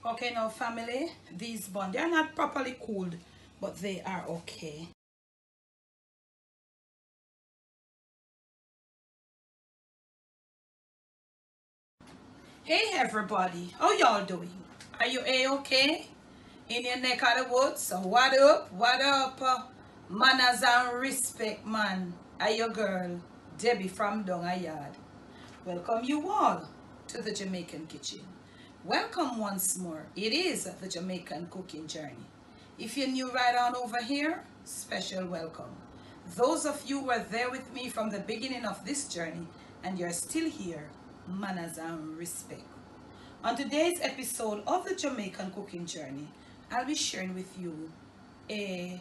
Okay, now family, these buns, they are not properly cooled, but they are okay. Hey everybody, how y'all doing? Are you a-okay? In your neck of the woods? So what up? What up? Manners and respect, man. Are your girl, Debbie from Dongayard. Welcome you all to the Jamaican kitchen. Welcome once more. It is the Jamaican cooking journey. If you're new right on over here, special welcome. Those of you who were there with me from the beginning of this journey and you're still here, manners and respect. On today's episode of the Jamaican cooking journey, I'll be sharing with you an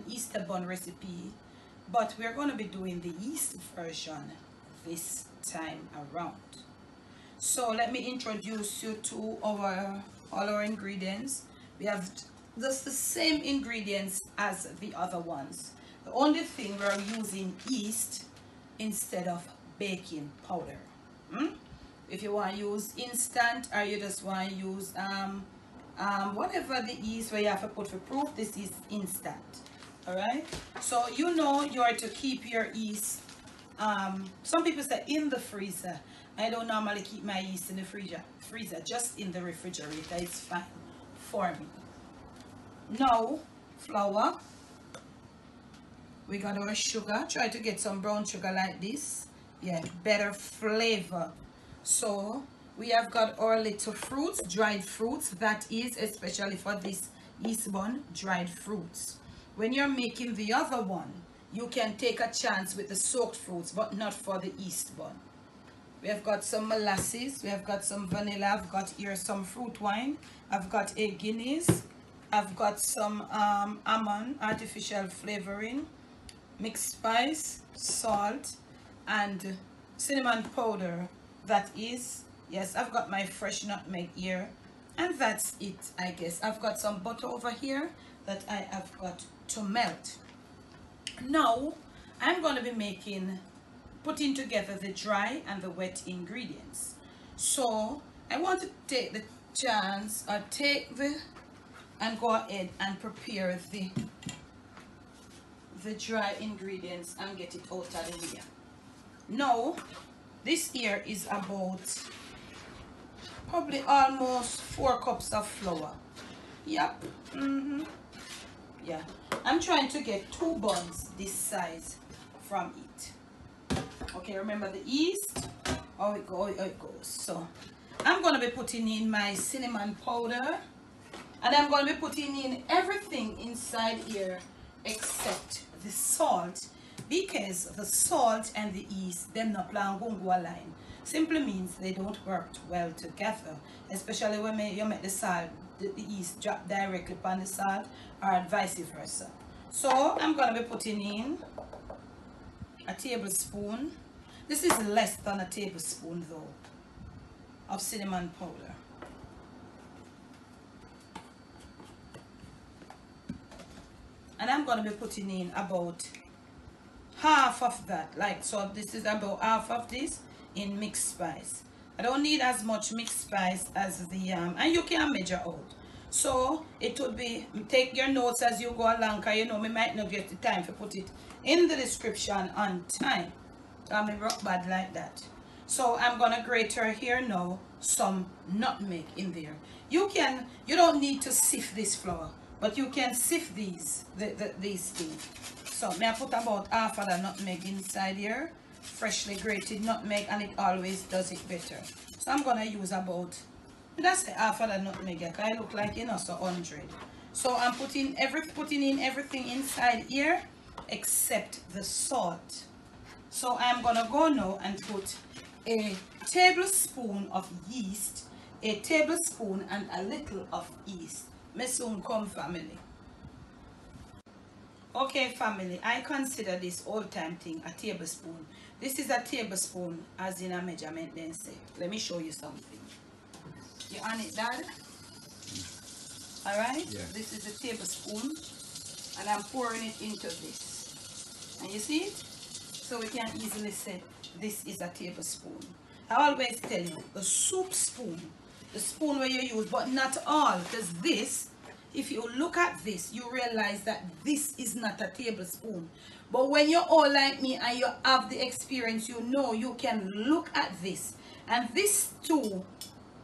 Easter bun recipe, but we're going to be doing the yeast version this time around. So let me introduce you to all our ingredients. We have just the same ingredients as the other ones. The only thing, we're using yeast instead of baking powder. If you want to use instant, or you just want to use whatever the yeast where you have to put for proof, this is instant. All right, so you know you are to keep your yeast, some people say in the freezer. I don't normally keep my yeast in the freezer, just in the refrigerator. It's fine for me. Now flour, we got our sugar. Try to get some brown sugar like this, yeah, better flavor. So we have got our little fruits, dried fruits, that is especially for this yeast bun, dried fruits. When you're making the other one, you can take a chance with the soaked fruits, but not for the yeast bun. We have got some molasses, we have got some vanilla, I've got here some fruit wine, I've got a Guinness, I've got some almond artificial flavoring, mixed spice, salt, and cinnamon powder. That is, yes, I've got my fresh nutmeg here, and that's it, I guess. I've got some butter over here that I have got to melt. Now I'm going to be putting together the dry and the wet ingredients. So I want to take the chance, or and go ahead and prepare the dry ingredients and get it out of the here. Now this here is about probably almost 4 cups of flour. Yep. Yeah, I'm trying to get 2 buns this size from it. Okay, remember the yeast, how it goes. So I'm going to be putting in my cinnamon powder, and I'm going to be putting in everything inside here except the salt, because the salt and the yeast, them not plan gungo line. Simply means they don't work well together, especially when you make the salt, the yeast drop directly upon the salt, or vice versa. So I'm going to be putting in a tablespoon. This is less than a tablespoon though, of cinnamon powder. And I'm going to be putting in about half of that, like, so this is about half of this in mixed spice. I don't need as much mixed spice as the and you can measure out. So it would be, take your notes as you go along, because you know me might not get the time to put it in the description on time. I'm rock bad like that. So I'm gonna grate her here now, some nutmeg in there. You don't need to sift this flour, but you can sift these things. So may I put about half of the nutmeg inside here, freshly grated nutmeg, and it always does it better. So I'm gonna use about, that's half of the nutmeg, because I look like, you know, so 100. So I'm putting in everything inside here except the salt. So I'm gonna go now and put a tablespoon of yeast, a tablespoon and a little of yeast. Me soon come, family. Okay, family, I consider this old time thing a tablespoon. This is a tablespoon as in a measurement then say. Let me show you something. You on it, Dad? Alright? Yeah. This is a tablespoon, and I'm pouring it into this. And you see it? So we can easily say this is a tablespoon. I always tell you, the soup spoon, the spoon where you use, but not all, because this, if you look at this, you realize that this is not a tablespoon. But when you're all like me and you have the experience, you know you can look at this. And this too,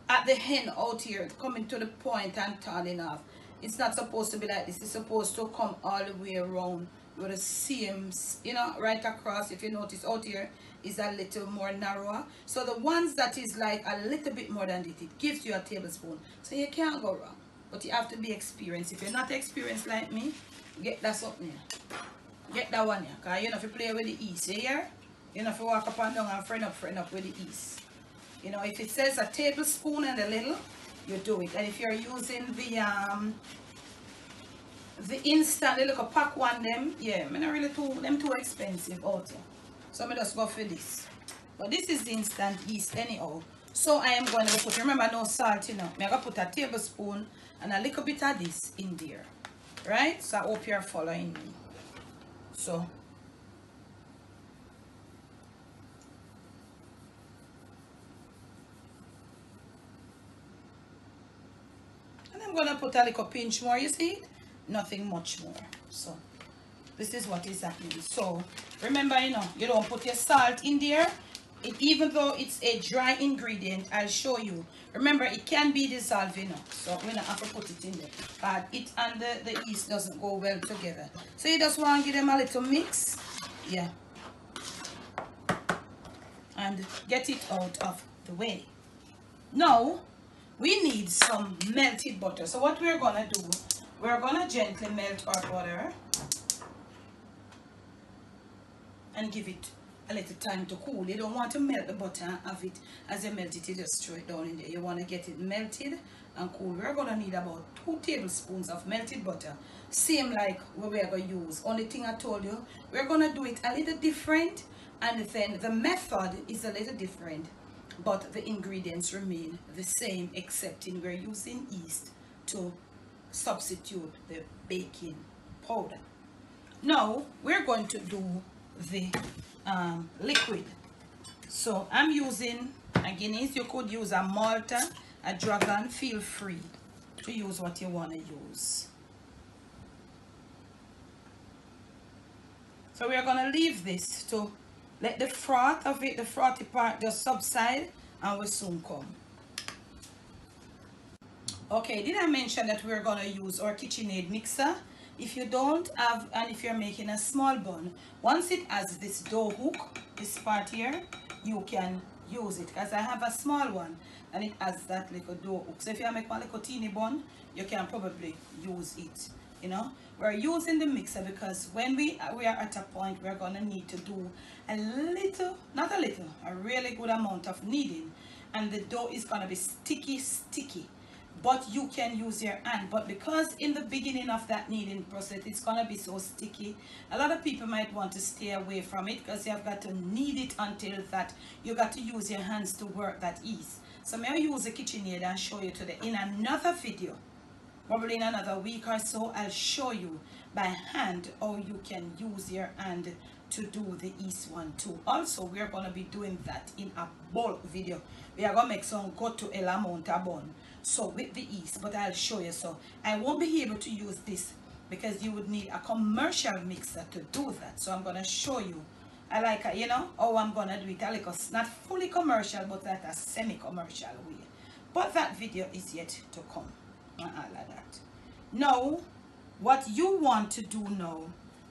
at the end out here, coming to the point and turning off. It's not supposed to be like this. It's supposed to come all the way around with the same, you know, right across. If you notice out here is a little more narrower. So the ones that is like a little bit more than this, it gives you a tablespoon. So you can't go wrong. But you have to be experienced. If you're not experienced like me, get that something here. Get that one here. Because you know if you play with the yeast here, you know if you walk up and down and friend up with the yeast. You know, if it says a tablespoon and a little, you do it. And if you're using the instant, the little pack one, them, yeah, I'm not really too expensive out here. So I just go for this. But this is the instant yeast anyhow. So I am going to put, remember no salt, you know. I'm going to put a tablespoon and a little bit of this in there. Right? So I hope you're following me. So I'm going to put a little pinch more, you see? Nothing much more. So, this is what is happening. So, remember, you know, you don't put your salt in there. Even though it's a dry ingredient, I'll show you. Remember, it can be dissolved, you know. So, we're not have to put it in there. But it and the yeast doesn't go well together. So, you just want to give them a little mix. Yeah. And get it out of the way. Now, we need some melted butter. So what we're gonna do, we're gonna gently melt our butter and give it a little time to cool. You don't want to melt the butter and have it as you melt it, you just throw it down in there. You want to get it melted and cool. We're gonna need about 2 tablespoons of melted butter. Same like what we're gonna use. Only thing I told you, we're gonna do it a little different, and then the method is a little different. But the ingredients remain the same, excepting we're using yeast to substitute the baking powder. Now we're going to do the liquid. So I'm using a Guinness. You could use a Malta, a Dragon. Feel free to use what you want to use. So we're going to leave this to let the froth of it, the frothy part, just subside, and we'll soon come. Okay, did I mention that we're going to use our KitchenAid mixer? If you don't have, and if you're making a small bun, once it has this dough hook, this part here, you can use it. Because I have a small one, and it has that little dough hook. So if you make one little teeny bun, you can probably use it. You know, we're using the mixer because when we are at a point we're gonna need to do a little, not a little, a really good amount of kneading, and the dough is gonna be sticky. But you can use your hand. But because in the beginning of that kneading process it's gonna be so sticky, a lot of people might want to stay away from it because you've got to knead it until that you got to use your hands to work that yeast. So may I use the KitchenAid and show you today in another video. Probably in another week or so, I'll show you by hand how you can use your hand to do the yeast one too. Also, we're going to be doing that in a bulk video. We are going to make some good to el amount of bun. So with the yeast, but I'll show you. So I won't be able to use this because you would need a commercial mixer to do that. So I'm going to show you. I like, you know, how I'm going to do it. I like not fully commercial, but like a semi-commercial way. But that video is yet to come. And all of that. Now, what you want to do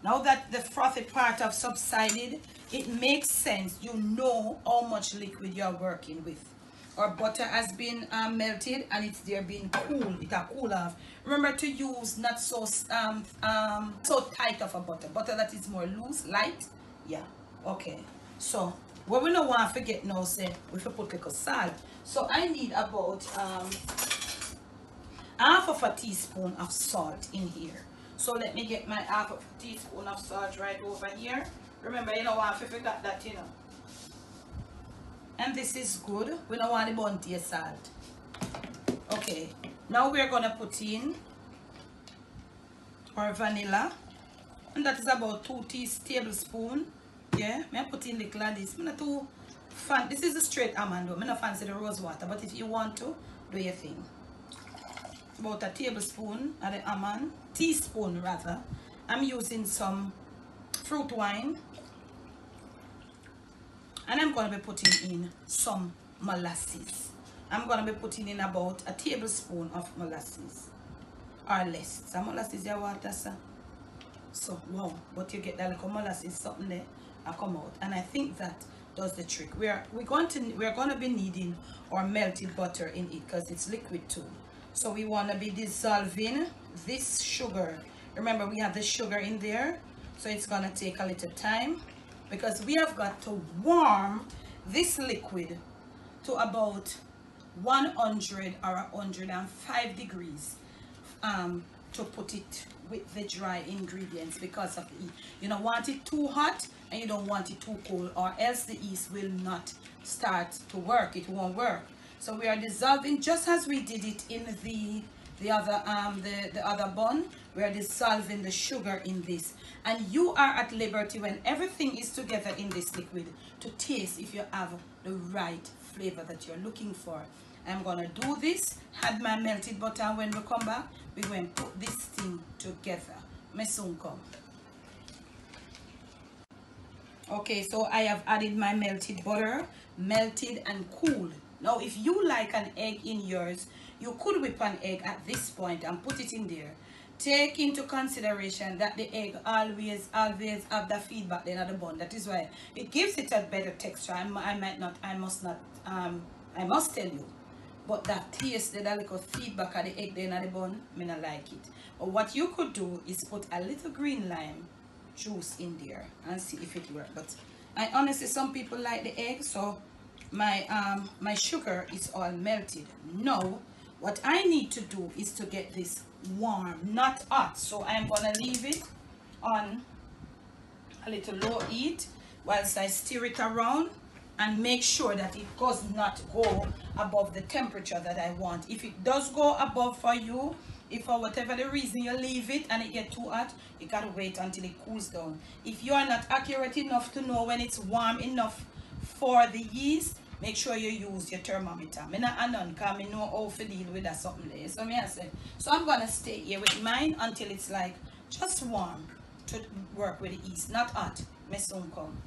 now that the frothy part have subsided, it makes sense. You know how much liquid you're working with. Our butter has been melted and it's there being cool. It will cool off. Remember to use not so so tight of a butter that is more loose, light. Yeah. Okay. So what we don't want to forget now, say we put little salt. So I need about half of a teaspoon of salt in here. So let me get my half of a teaspoon of salt right over here. Remember, you don't want to forget that, you know. And this is good. We don't want the bun taste salt. Okay. Now we're going to put in our vanilla. And that is about 2 tablespoons. Yeah. I put in little of this. I'm not too This is the straight almond. I'm not fancy the rose water, but if you want to, do your thing. About a tablespoon of the almond, teaspoon rather. I'm using some fruit wine, and I'm going to be putting in some molasses. I'm going to be putting in about a tablespoon of molasses or less. Some molasses your water, sir. So wow, but you get that little molasses something there and come out, and I think that does the trick. We're going to be needing our melted butter in it because it's liquid too. So we want to be dissolving this sugar. Remember, we have the sugar in there, so it's going to take a little time because we have got to warm this liquid to about 100 or 105 degrees to put it with the dry ingredients because of the heat. You don't want it too hot and you don't want it too cold, or else the yeast will not start to work. It won't work. So we are dissolving just as we did it in the other bun. We are dissolving the sugar in this, and you are at liberty when everything is together in this liquid to taste if you have the right flavor that you're looking for. I'm gonna do this, add my melted butter, and when we come back, we're going to put this thing together. Me soon come. Okay, so I have added my melted butter, melted and cooled. Now, if you like an egg in yours, you could whip an egg at this point and put it in there. Take into consideration that the egg always have the feedback then at the bun. That is why it gives it a better texture. I must tell you. But that taste, that little feedback at the egg then at the bun, I not like it. But what you could do is put a little green lime juice in there and see if it works. But I honestly, some people like the egg, so my sugar is all melted. Now, what I need to do is to get this warm, not hot. So I'm gonna leave it on a little low heat whilst I stir it around and make sure that it does not go above the temperature that I want. If it does go above for you, if for whatever the reason you leave it and it get too hot, you gotta wait until it cools down. If you are not accurate enough to know when it's warm enough for the yeast, make sure you use your thermometer. I not anon because I know how to deal with that something there. So I say, so I'm gonna stay here with mine until it's like just warm to work with the yeast, not hot. Me soon come.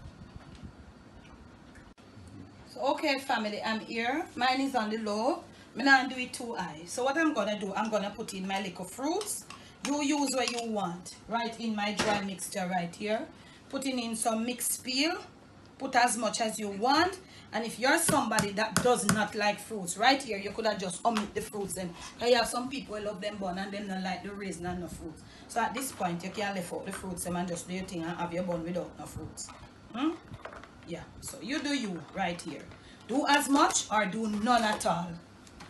So okay family, I'm here. Mine is on the low. I'm not do it too high. So what I'm gonna do, I'm gonna put in my little fruits. You use what you want. Right in my dry mixture right here. Putting in some mixed peel. Put as much as you want. And if you're somebody that does not like fruits, right here you could have just omit the fruits. And you have some people who love them bun and them not like the raisin and no fruits. So at this point you can leave out the fruits and just do your thing and have your bun without no fruits. Yeah, so you do you right here. Do as much or do none at all.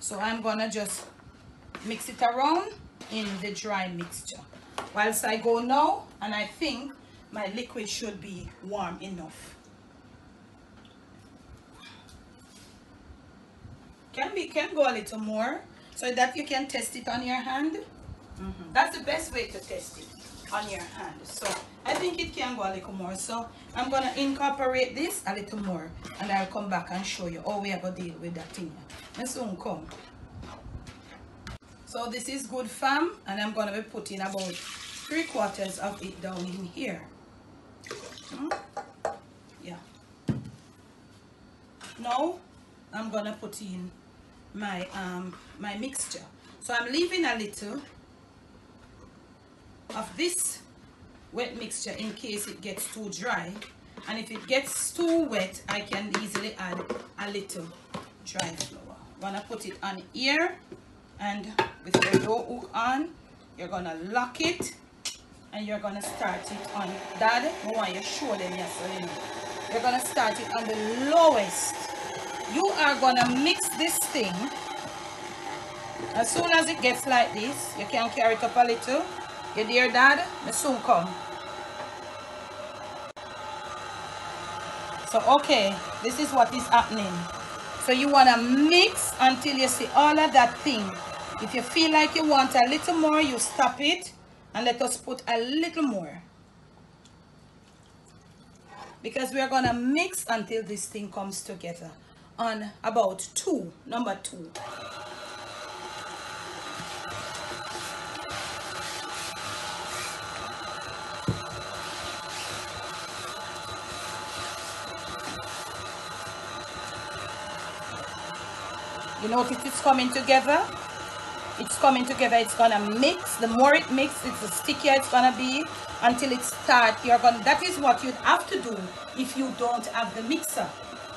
So I'm gonna just mix it around in the dry mixture whilst I go now, and I think my liquid should be warm enough. Can go a little more so that you can test it on your hand. That's the best way to test it, on your hand. So I think it can go a little more, so I'm gonna incorporate this a little more and I'll come back and show you how we are gonna deal with that thing. And soon come. So this is good fam, and I'm gonna be putting about 3/4 of it down in here. Yeah. Now I'm gonna put in my my mixture. So I'm leaving a little of this wet mixture in case it gets too dry, and if it gets too wet I can easily add a little dry flour. I'm gonna put it on here, and with your dough hook on, you're gonna lock it and you're gonna start it on. Dad, I want you to show them yes, so you know. You're gonna start it on the lowest. You are gonna mix this thing. As soon as it gets like this, you can carry it up a little. You dear Dad, I soon come. So okay, this is what is happening. So you want to mix until you see all of that thing. If you feel like you want a little more, you stop it and let us put a little more. because we are gonna mix until this thing comes together on about number 2. You notice it's coming together? It's coming together. It's gonna mix. The more it mixes, it's the stickier it's gonna be until it starts. That is what you'd have to do if you don't have the mixer.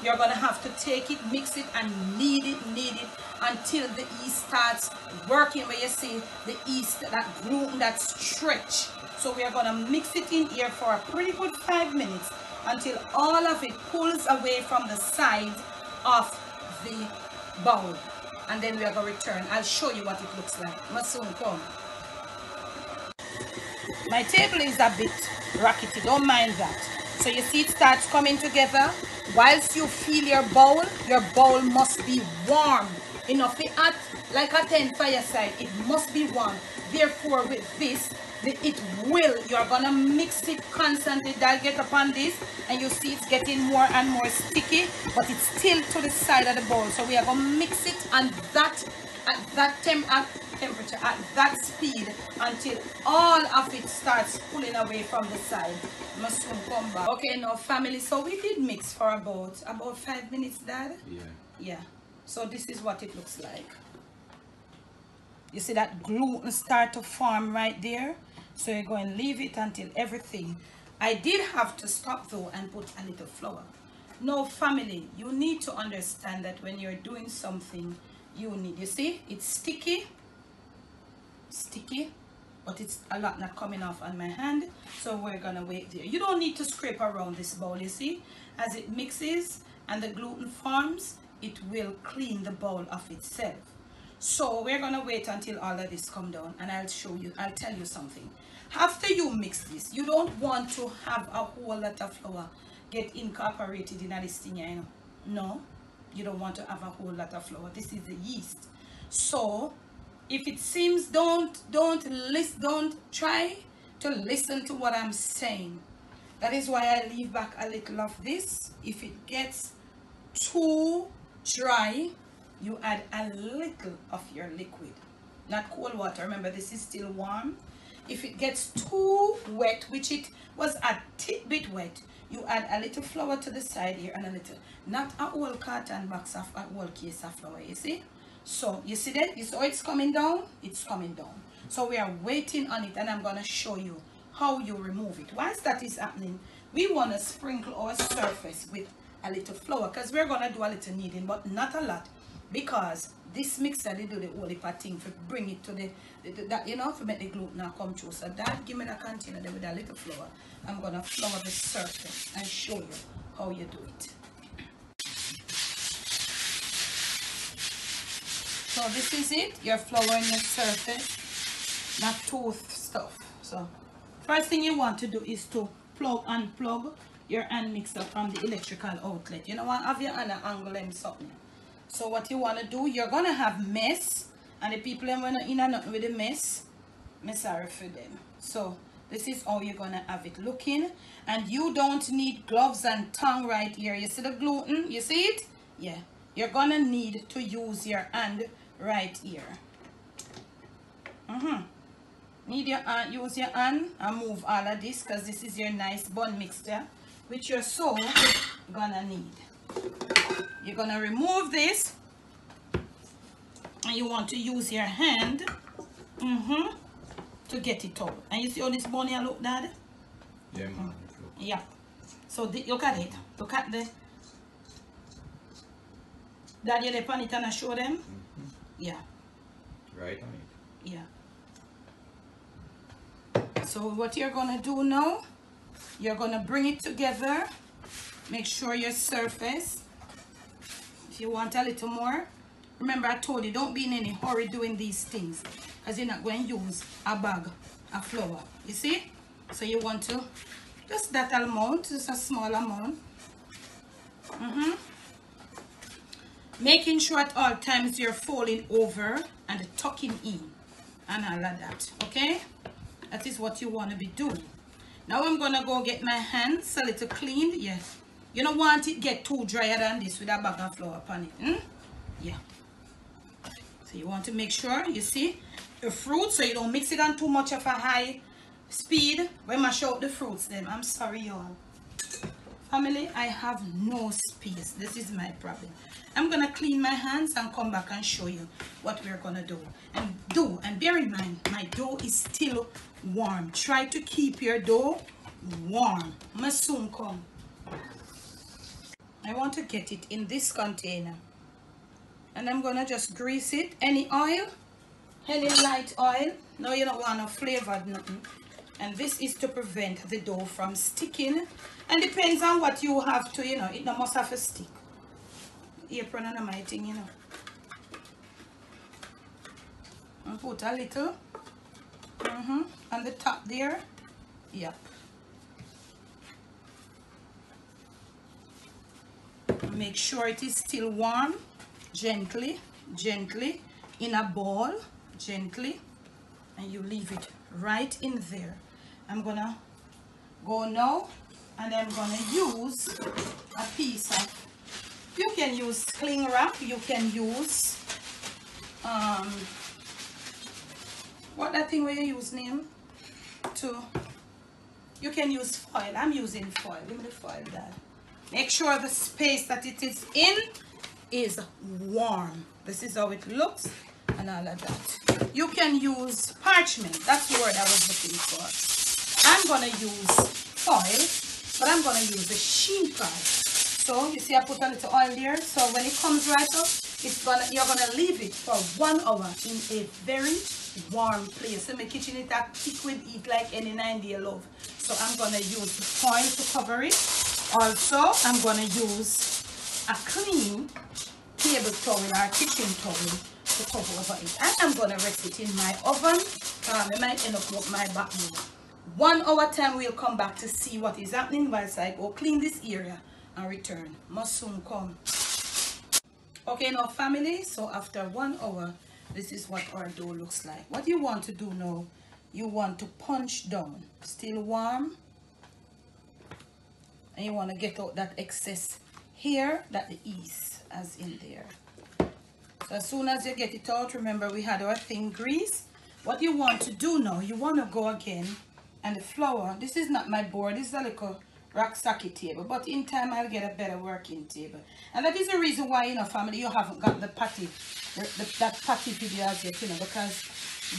You're gonna have to take it, mix it, and knead it until the yeast starts working. Where you see the yeast, that gluten, that stretch. So we are gonna mix it in here for a pretty good 5 minutes until all of it pulls away from the side of the bowl. And then we are going to return. I'll show you what it looks like. Must soon come. My table is a bit rackety, don't mind that. So you see it starts coming together. Whilst you feel your bowl must be warm enough. At like a 10 fireside, it must be warm. Therefore, with this, you're gonna mix it constantly. That'll get upon this, and you see it's getting more and more sticky, but it's still to the side of the bowl. So we are gonna mix it at that temperature, at that speed, until all of it starts pulling away from the side. Must soon come back. Okay, now family, so we did mix for about 5 minutes, Dad? Yeah. So this is what it looks like. You see that gluten start to form right there? So you're going to leave it until everything. I did have to stop though and put a little flour. No, family, you need to understand that when you're doing something, you see, it's sticky, but it's a lot not coming off on my hand. So we're gonna wait there. You don't need to scrape around this bowl, you see. As it mixes and the gluten forms, it will clean the bowl of itself. So we're gonna wait until all of this come down, and I'll tell you something. After you mix this, you don't want to have a whole lot of flour get incorporated in this thing, you know. No, you don't want to have a whole lot of flour. This is the yeast. So if it seems, don't try to listen to what I'm saying. That is why I leave back a little of this. If it gets too dry, you add a little of your liquid, not cold water. Remember, this is still warm. If it gets too wet, which it was a bit wet, you add a little flour to the side here, and a little, not a whole carton box of a whole case of flour, you see. So you see that, you saw it's coming down. It's coming down. So we are waiting on it, and I'm going to show you how you remove it. Once that is happening, we want to sprinkle our surface with a little flour, because we're going to do a little kneading, but not a lot, because this mixer, they do the whole heap of thing to bring it to that, you know, to make the gluten now come through. So that, give me the container there with a little flour. I'm going to flour the surface and show you how you do it. So this is it. You're flouring the surface, not tooth stuff. So first thing you want to do is to unplug your hand mixer from the electrical outlet. You know what? Have your hand angle them something. So what you want to do, you're going to have mess, and the people that are in and out with the mess, I'm sorry for them. So this is how you're going to have it looking, and you don't need gloves and tongue right here. You see the gluten? You see it? Yeah. You're going to need to use your hand right here. Need your hand, use your hand and move all of this, because this is your nice bun mixture, which you're so gonna need. You're gonna remove this, and you want to use your hand to get it out. And you see how this bun here look, Dad? Yeah, man. Yeah. So look at it. Look at the. Dad, you on it and I show them? Yeah. Right on it. Yeah. So what you're gonna do now, you're gonna bring it together. Make sure your surface, if you want a little more, remember I told you, don't be in any hurry doing these things, because you're not going to use a bag of flour, you see. So you want to just that amount, just a small amount. Making sure at all times you're folding over and tucking in and all of that. Okay, that is what you want to be doing. Now I'm gonna go get my hands a little clean. Yeah, you don't want it get too drier than this with a bag of flour upon it. Yeah, so you want to make sure you see the fruit, so you don't mix it on too much of a high speed when mash out the fruits. Then I'm sorry, y'all. Family, I have no space. This is my problem. I'm gonna clean my hands and come back and show you what we're gonna do. And bear in mind, my dough is still warm. Try to keep your dough warm. Must soon come. I want to get it in this container, and I'm gonna just grease it. Any oil, any light oil. No, you don't want no flavored nothing. And this is to prevent the dough from sticking. And depends on what you have to, it no must have a stick. Apron and my thing, And put a little on the top there. Yep. Make sure it is still warm. Gently in a bowl. Gently. And you leave it right in there. I'm gonna go now, and I'm gonna use a piece of, you can use cling wrap, you can use what that thing where you use name to, you can use foil. I'm using foil. Give me the foil, Dad. Make sure the space that it is in is warm. This is how it looks and all of that. You can use parchment. That's the word I was looking for. I'm gonna use foil, but I'm gonna use a sheet pad. So you see I put a little oil there. So when it comes right up, you're gonna leave it for 1 hour in a very warm place. So my kitchen is that thick with heat like any 9-day love. So I'm gonna use the foil to cover it. Also, I'm gonna use a clean table towel or kitchen towel to cover over it. And I'm gonna rest it in my oven. I might end up with my backbone. 1 hour time we'll come back to see what is happening whilst I go clean this area and return. Must soon come. Okay, now family, so after 1 hour, this is what our dough looks like. What you want to do now, you want to punch down. Still warm. And you want to get out that excess here that the yeast is in there. So as soon as you get it out, remember we had our thing grease. What you want to do now, you want to go again, and the flour, this is not my board, this is a little rack-sacky table, but in time I'll get a better working table. And that is the reason why, family, you haven't got the patty, that patty video as yet, because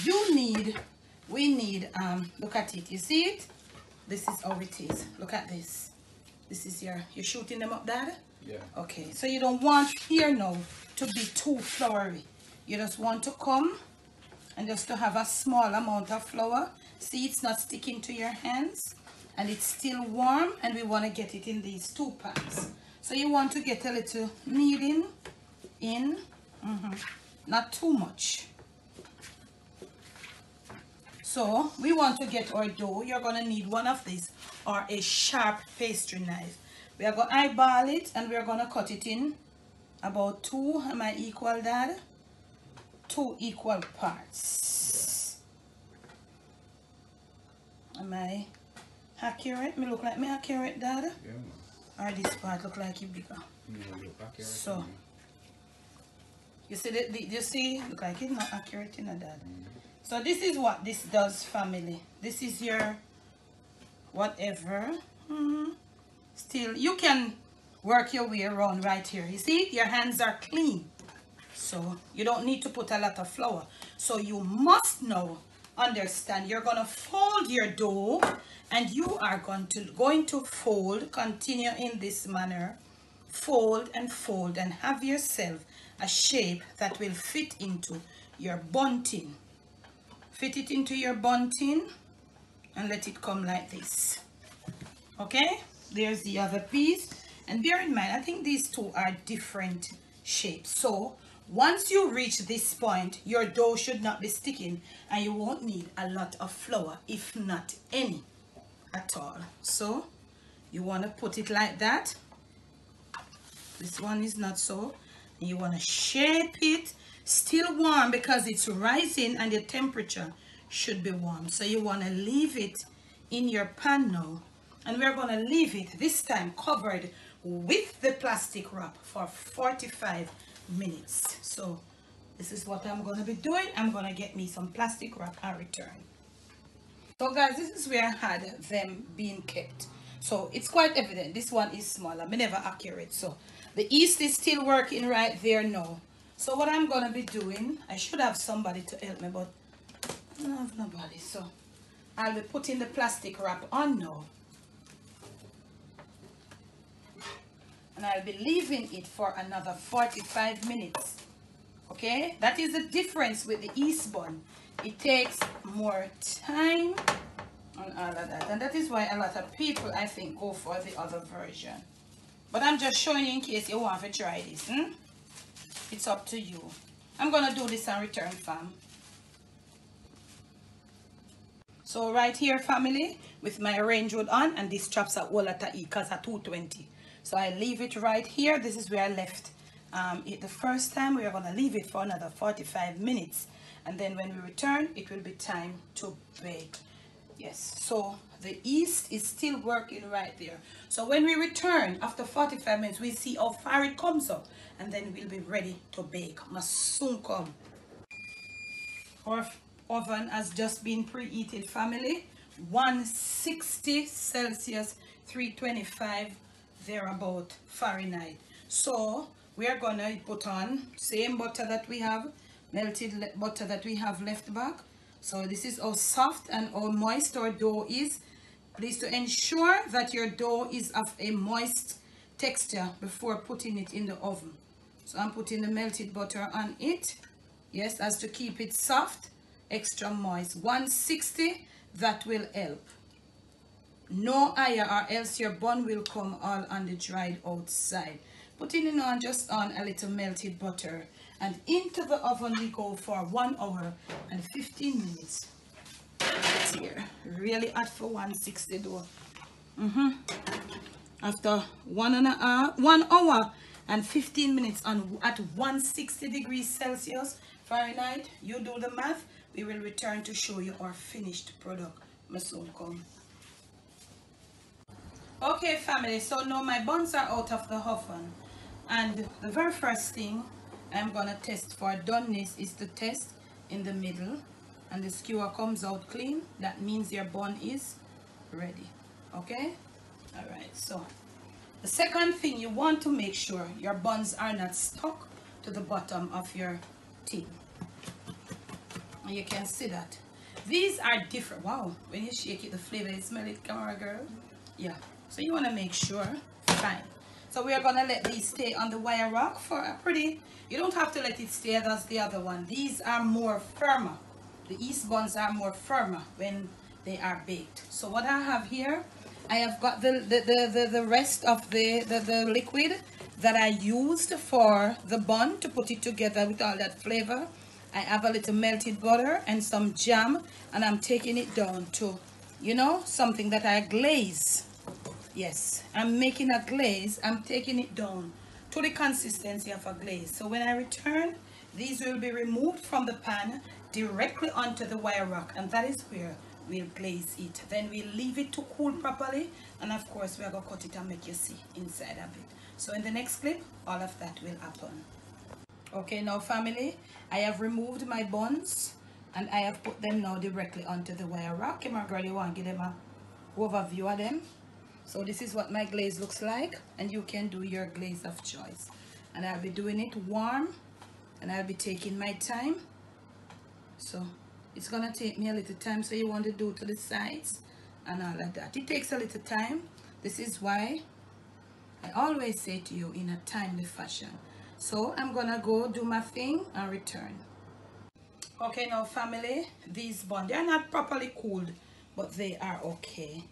we need, look at it, you see it? This is how it is. Look at this. This is you're shooting them up, Dad? Yeah. Okay, so you don't want here now to be too floury. You just want to come and just to have a small amount of flour. See, it's not sticking to your hands and it's still warm, and we want to get it in these 2 pans. So you want to get a little kneading in, not too much. So we want to get our dough. You're going to need one of these or a sharp pastry knife. We are going to eyeball it, and we're going to cut it in about 2, am I equal, Dad? 2 equal parts. Am I accurate? Me look like me accurate, Dad? Yeah. Or this part look like it bigger? No, you look accurate. So, you see, you see, look like it's not accurate, Dad? So this is what this does, family. This is your whatever. Still, you can work your way around right here. You see, your hands are clean. So you don't need to put a lot of flour. So you must now understand, you're going to fold your dough, and you are going to fold, continue in this manner. Fold and fold, and have yourself a shape that will fit into your bunting. Fit it into your bunting and let it come like this. Okay, there's the other piece. And bear in mind, I think these 2 are different shapes. So once you reach this point, your dough should not be sticking, and you won't need a lot of flour, if not any at all. So you want to put it like that. This one is not so. And you want to shape it. Still warm because it's rising, and the temperature should be warm. So you want to leave it in your pan now, and we're going to leave it this time covered with the plastic wrap for 45 minutes. So this is what I'm going to be doing. I'm going to get me some plastic wrap and return. So guys, this is where I had them being kept. So it's quite evident this one is smaller, but never accurate. So the yeast is still working right there now. So what I'm going to be doing, I should have somebody to help me, but I don't have nobody. So I'll be putting the plastic wrap on now. And I'll be leaving it for another 45 minutes. Okay, that is the difference with the yeast bun. It takes more time and all of that, and that is why a lot of people, I think, go for the other version. But I'm just showing you in case you want to try this. It's up to you. I'm gonna do this and return, fam. So right here, family, with my range wood on, and this traps at all at E because at 220. So I leave it right here. This is where I left it the first time. We are gonna leave it for another 45 minutes. And then when we return, it will be time to bake. Yes, so the yeast is still working right there. So when we return after 45 minutes, we see how far it comes up. And then we'll be ready to bake. Must soon come. Our oven has just been preheated, family. 160 Celsius, 325 thereabout Fahrenheit. So we are gonna put on same butter that we have, melted butter that we have left back. So this is how soft and how moist our dough is. Please to ensure that your dough is of a moist texture before putting it in the oven. So I'm putting the melted butter on it. Yes, as to keep it soft, extra moist. 160, that will help. No higher or else your bun will come all on the dried outside. Putting it on, just on a little melted butter. And into the oven we go for 1 hour and 15 minutes. It's here. Really hot for 160 though. After 1 hour and 15 minutes on at 160 degrees Celsius Fahrenheit, you do the math, we will return to show you our finished product. Soon come. Okay, family, so now my buns are out of the oven, and the very first thing I'm gonna test for doneness is to test in the middle, and the skewer comes out clean. That means your bun is ready. Okay, all right. So the second thing, you want to make sure your buns are not stuck to the bottom of your tin, and you can see that these are different. Wow, when you shake it, the flavor, you smell it, camera girl. Yeah, so you want to make sure. Fine. So we are gonna let these stay on the wire rack for a pretty, you don't have to let it stay as the other one. These are more firmer. The yeast buns are more firmer when they are baked. So what I have here, I have got the rest of the liquid that I used for the bun to put it together with all that flavor. I have a little melted butter and some jam, and I'm taking it down to, you know, something that I glaze. Yes, I'm making a glaze. I'm taking it down to the consistency of a glaze. So when I return, these will be removed from the pan directly onto the wire rack, and that is where we'll glaze it. Then we'll leave it to cool properly, and of course we're going to cut it and make you see inside of it. So in the next clip, all of that will happen. Okay, now family, I have removed my buns and I have put them now directly onto the wire rack. Come on, girl, you want to give them a overview of them? So this is what my glaze looks like, and you can do your glaze of choice. And I'll be doing it warm, and I'll be taking my time. So it's gonna take me a little time, so you want to do to the sides and all of that. It takes a little time. This is why I always say to you, in a timely fashion. So I'm gonna go do my thing and return. Okay, now family, these buns, they're not properly cooled, but they are okay.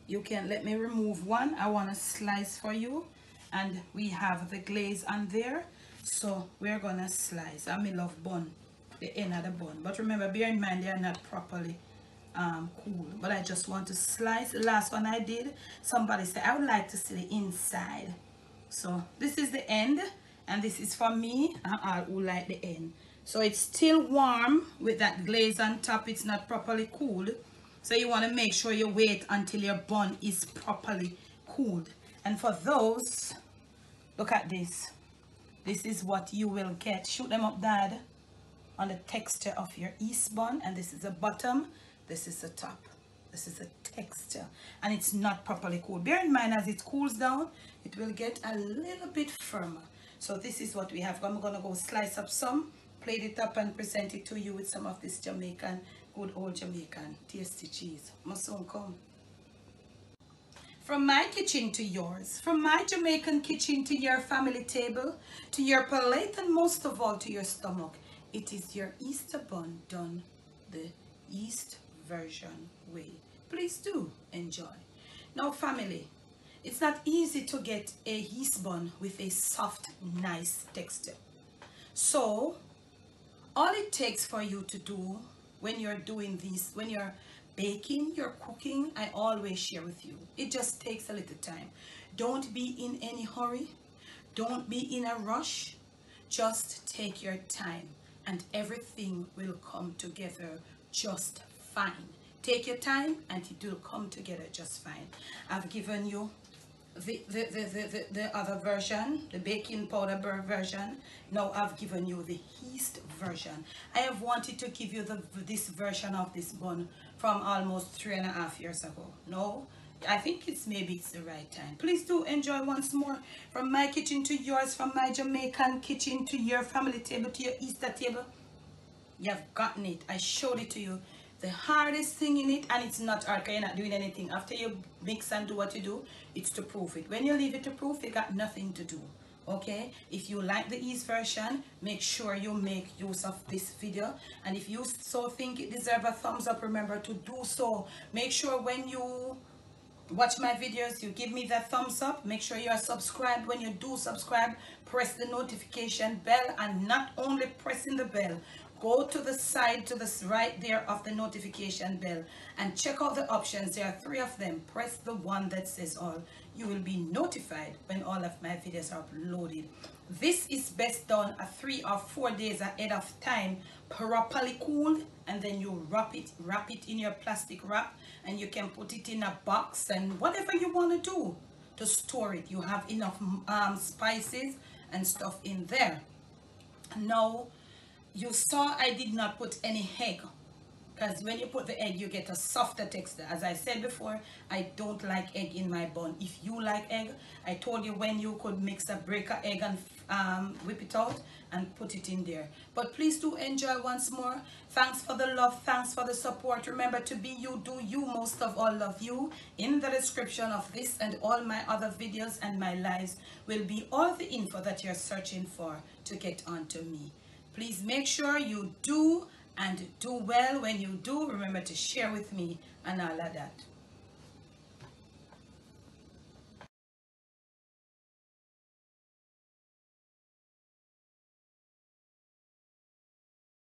You can let me remove one. I want to slice for you, and we have the glaze on there, so we're gonna slice. I love bun, the end of the bun, but remember, bear in mind they are not properly cool. But I just want to slice. The last one I did, somebody said I would like to see the inside, so this is the end, and this is for me and all who like the end. So it's still warm with that glaze on top. It's not properly cooled, So you want to make sure you wait until your bun is properly cooled. And for those, look at this. This is what you will get. Shoot them up, Dad, on the texture of your yeast bun. And this is the bottom, this is the top. This is the texture, and it's not properly cooled. Bear in mind, as it cools down, it will get a little bit firmer. So this is what we have. I'm gonna go slice up some, plate it up, and present it to you with some of this Jamaican, good old Jamaican tasty cheese. Must soon come. From my kitchen to yours, from my Jamaican kitchen to your family table, to your plate, and most of all to your stomach, it is your Easter bun done the Yeast version way. Please do enjoy. Now family, it's not easy to get a yeast bun with a soft, nice texture. So all it takes for you to do when you're doing this, when you're baking, you're cooking, I always share with you, it just takes a little time. Don't be in any hurry, don't be in a rush, just take your time and everything will come together just fine. Take your time and it will come together just fine. I've given you the other version, the baking powder version. Now I've given you the yeast version. I have wanted to give you this version of this bun from almost 3.5 years ago. No, I think maybe it's the right time. Please do enjoy once more. From my kitchen to yours, from my Jamaican kitchen to your family table, to your Easter table. You've gotten it. I showed it to you. The hardest thing in it, and it's not hard because you're not doing anything. After you mix and do what you do, it's to proof it. When you leave it to proof, you got nothing to do. Okay? If you like the Yeast version, make sure you make use of this video. And if you so think it deserves a thumbs up, remember to do so. Make sure when you watch my videos, you give me that thumbs up. Make sure you are subscribed. When you do subscribe, press the notification bell, and not only pressing the bell, go to the side, to the right there of the notification bell and check out the options. There are 3 of them. Press the one that says all. You will be notified when all of my videos are uploaded. This is best done 3 or 4 days ahead of time, properly cooled, and then you wrap it in your plastic wrap, and you can put it in a box and whatever you want to do to store it. You have enough spices and stuff in there. Now, you saw I did not put any egg, because when you put the egg you get a softer texture. As I said before, I don't like egg in my bun. If you like egg, I told you when you could mix a breaker egg and whip it out and put it in there. But please do enjoy once more. Thanks for the love, thanks for the support. Remember to be you, do you. Most of all, love you. In the description of this and all my other videos and my lives will be all the info that you're searching for to get onto me. Please make sure you do and do well. When you do, remember to share with me and all of that.